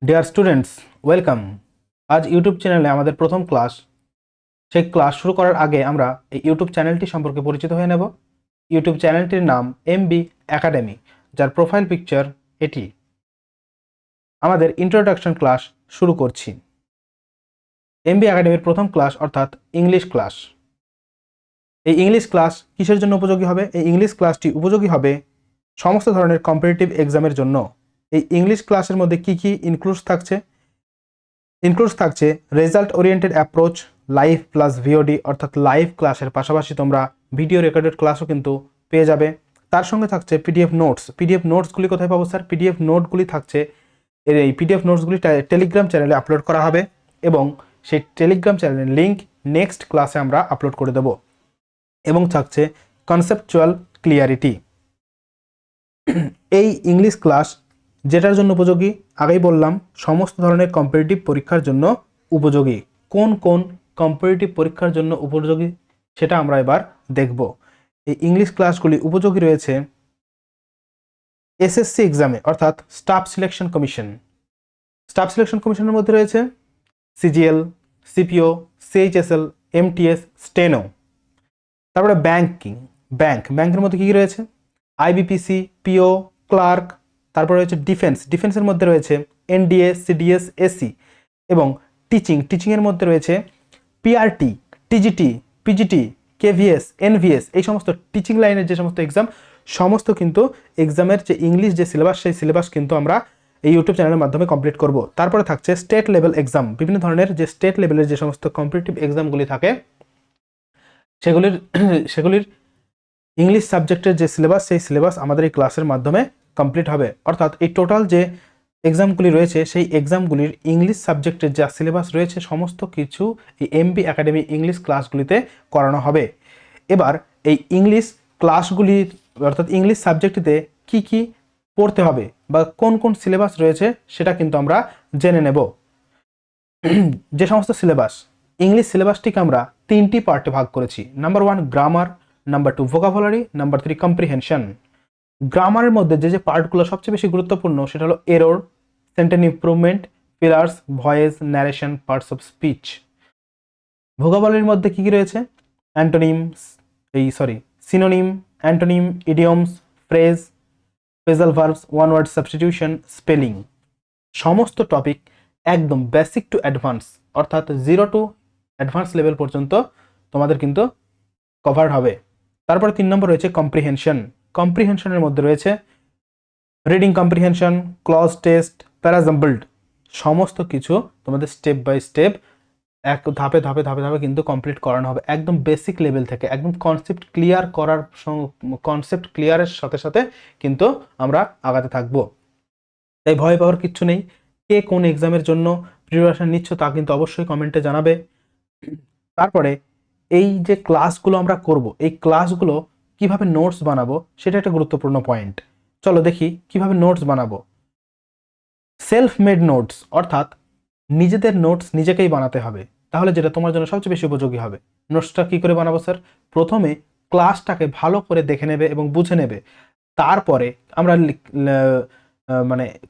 Dear students, welcome. আজ YouTube চ্যানেলে আমাদের প্রথম ক্লাস। সেই ক্লাস শুরু করার আগে আমরা এই ইউটিউব চ্যানেলটি সম্পর্কে পরিচিত হয়ে নেব। ইউটিউব চ্যানেলটির নাম এমবি একাডেমি, যার প্রোফাইল পিকচার এটি। আমাদের ইন্ট্রোডাকশন ক্লাস শুরু করছি। এমবি একাডেমির প্রথম ক্লাস অর্থাৎ ইংলিশ ক্লাস। এই ইংলিশ ক্লাস কিসের জন্য উপযোগী হবে? এই ইংলিশ ক্লাসটি উপযোগী হবে সমস্ত ধরনের কম্পিটিটিভ এক্সামের জন্য। এই ইংলিশ ক্লাসের মধ্যে কি কি ইনক্লুডস থাকছে result oriented approach, live plus VOD, অর্থাৎ লাইভ ক্লাসের পাশাপাশি তোমরা ভিডিও রেকর্ডেড ক্লাসও কিন্তু পেয়ে যাবে। তার সঙ্গে থাকছে পিডিএফ নোটস। পিডিএফ নোটসগুলি কোথায় পাবো স্যার? পিডিএফ নোটগুলি থাকছে এই পিডিএফ নোটসগুলি টেলিগ্রাম চ্যানেলে আপলোড করা হবে এবং সেই টেলিগ্রাম চ্যানেলের লিঙ্ক নেক্সট ক্লাসে আমরা আপলোড করে দেব। এবং থাকছে কনসেপচুয়াল ক্লিয়ারিটি। এই ইংলিশ ক্লাস যেটার জন্য উপযোগী, আগেই বললাম, সমস্ত ধরনের কম্পিটিটিভ পরীক্ষার জন্য উপযোগী। কোন কোন কম্পিটিটিভ পরীক্ষার জন্য উপযোগী সেটা আমরা এবার দেখব। এই ইংলিশ ক্লাসগুলি উপযোগী রয়েছে এসএসসি এক্সামে, অর্থাৎ স্টাফ সিলেকশন কমিশন। স্টাফ সিলেকশন কমিশনের মধ্যে রয়েছে CGL, CPO, CHSL, MTS, steno. তারপরে ব্যাংকের মধ্যে কী কী রয়েছে? IBPS, PO, clerk. তারপরে রয়েছে ডিফেন্সের মধ্যে রয়েছে এনডিএ, সিডিএস, এসি। এবং টিচিংয়ের মধ্যে রয়েছে PRT, TGT, PGT, KVS, NVS. এই সমস্ত টিচিং লাইনের যে সমস্ত এক্সাম, সমস্ত কিন্তু এক্সামের যে ইংলিশ যে সিলেবাস, সেই সিলেবাস কিন্তু আমরা এই ইউটিউব চ্যানেলের মাধ্যমে কমপ্লিট করব। তারপরে থাকছে স্টেট লেভেল এক্সাম। বিভিন্ন ধরনের যে স্টেট লেভেলের যে সমস্ত কম্পিটিটিভ এক্সামগুলি থাকে সেগুলির ইংলিশ সাবজেক্টের যে সিলেবাস, সেই সিলেবাস আমাদের এই ক্লাসের মাধ্যমে কমপ্লিট হবে। অর্থাৎ এই টোটাল যে এক্সামগুলি রয়েছে, সেই এক্সামগুলির ইংলিশ সাবজেক্টের যা সিলেবাস রয়েছে, সমস্ত কিছু এই এমবি একাডেমি ইংলিশ ক্লাসগুলিতে করানো হবে। এবার এই ইংলিশ ক্লাসগুলির অর্থাৎ ইংলিশ সাবজেক্টটিতে কি কি পড়তে হবে বা কোন কোন সিলেবাস রয়েছে সেটা কিন্তু আমরা জেনে নেব। যে সমস্ত সিলেবাস, ইংলিশ সিলেবাসটিকে আমরা 3টি পার্টে ভাগ করেছি। Number 1 grammar, number 2 vocabulary, number 3 comprehension. গ্রামারের মধ্যে যে পার্টগুলো সবচেয়ে বেশি গুরুত্বপূর্ণ সেটা হলো error, sentence improvement, fillers, voice, narration, parts of speech. ভোকাবুলারির মধ্যে কি কি রয়েছে? Synonym, antonym, idioms, phrase, phrasal verbs, one word substitution, spelling. সমস্ত টপিক একদম বেসিক টু অ্যাডভান্স, অর্থাৎ 0 টু অ্যাডভান্স লেভেল পর্যন্ত তোমাদের কিন্তু কভার হবে। তারপরে 3 নম্বর রয়েছে কম্প্রিহেনশনের মধ্যে রয়েছে রিডিং কম্প্রিহেনশন, ক্লজ টেস্ট, প্যারাজাম্বলড। সমস্ত কিছু তোমাদের স্টেপ বাই স্টেপ এক ধাপে কিন্তু কমপ্লিট করানো হবে, একদম বেসিক লেভেল থেকে। একদম কনসেপ্ট ক্লিয়ারের সাথে সাথে কিন্তু আমরা আগাতে থাকবো। তাই ভয় পাওয়ার কিচ্ছু নেই। কে কোন এক্সামের জন্য প্রিপারেশন নিচ্ছ তা কিন্তু অবশ্যই কমেন্টে জানাবে। তারপরে এই যে ক্লাসগুলো আমরা করব, এই ক্লাসগুলো কিভাবে নোটস বানাবো সেটা একটা গুরুত্বপূর্ণ পয়েন্ট। চলো দেখি কিভাবে নোটস বানাবো। সেলফ মেড নোটস, অর্থাৎ নিজেদের নোটস নিজেকেই বানাতে হবে, তাহলে যেটা তোমার জন্য সবচেয়ে বেশি উপযোগী হবে। নোটসটা কি করে বানাবো স্যার? প্রথমে ক্লাসটাকে ভালো করে দেখে নেবে এবং বুঝে নেবে। তারপরে আমরা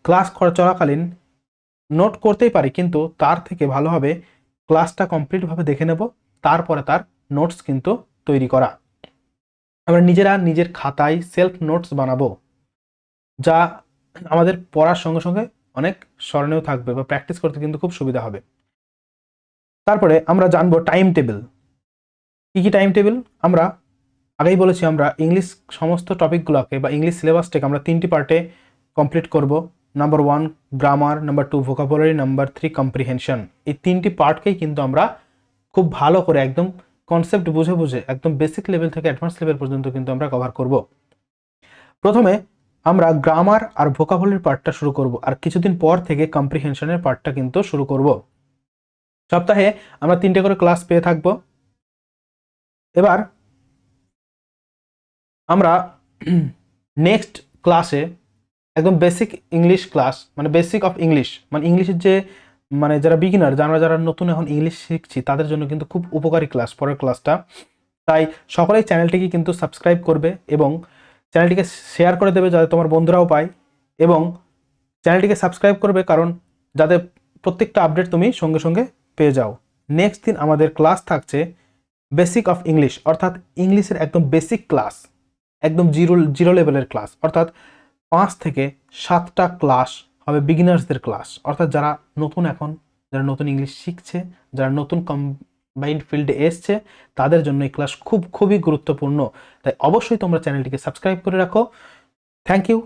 ক্লাস চলাকালীন নোট করতেই পারি, কিন্তু তার থেকে ভালো হবে ক্লাসটা কমপ্লিটভাবে দেখে নেব, তারপরে তার নোটস কিন্তু তৈরি করা। আমরা নিজের খাতায় সেলফ নোটস বানাবো, যা আমাদের পড়ার সঙ্গে সঙ্গে অনেক স্মরণেও থাকবে বা প্র্যাকটিস করতে কিন্তু খুব সুবিধা হবে। তারপরে আমরা জানবো টাইম টেবিল। কী কী টাইম টেবিল? আমরা আগেই বলেছি, আমরা ইংলিশ সমস্ত টপিকগুলোকে বা ইংলিশ সিলেবাসটাকে আমরা 3টি পার্টে কমপ্লিট করব। Number 1 grammar, number 2 vocabulary, number 3 comprehension. এই 3টি পার্টকেই কিন্তু আমরা খুব ভালো করে একদম কনসেপ্ট বুঝে একদম বেসিক লেভেল থেকে অ্যাডভান্স লেভেল পর্যন্ত কিন্তু আমরা কভার করব। প্রথমে আমরা গ্রামার আর ভোকাবুলারির পার্টটা শুরু করব, আর কিছুদিন পর থেকে কম্প্রিহেনশনের পার্টটা কিন্তু শুরু করব। সপ্তাহে আমরা 3টে করে ক্লাস পেয়ে থাকব। এবার আমরা নেক্সট ক্লাসে একদম basic English class, basic of English, ইংলিশের যে যারা বিগিনার, যারা নতুন এখন ইংলিশ শিখছি, তাদের জন্য কিন্তু খুব উপকারী ক্লাস পরের ক্লাসটা। তাই সকলেই চ্যানেলটিকে কিন্তু সাবস্ক্রাইব করবে এবং চ্যানেলটিকে শেয়ার করে দেবে যাতে তোমার বন্ধুরাও পায়। এবং চ্যানেলটিকে সাবস্ক্রাইব করবে, কারণ যাতে প্রত্যেকটা আপডেট তুমি সঙ্গে সঙ্গে পেয়ে যাও। নেক্সট দিন আমাদের ক্লাস থাকছে বেসিক অফ ইংলিশ, অর্থাৎ ইংলিশের একদম বেসিক ক্লাস, একদম জিরো লেভেলের ক্লাস, অর্থাৎ 5 থেকে 7টা ক্লাস হবে বিগিনার্সদের ক্লাস, অর্থাৎ যারা যারা নতুন ইংলিশ শিখছে, যারা নতুন কম্বাইন্ড ফিল্ডে এসছে, তাদের জন্য এই ক্লাস খুবই গুরুত্বপূর্ণ। তাই অবশ্যই তোমরা চ্যানেলটিকে সাবস্ক্রাইব করে রাখো। Thank you.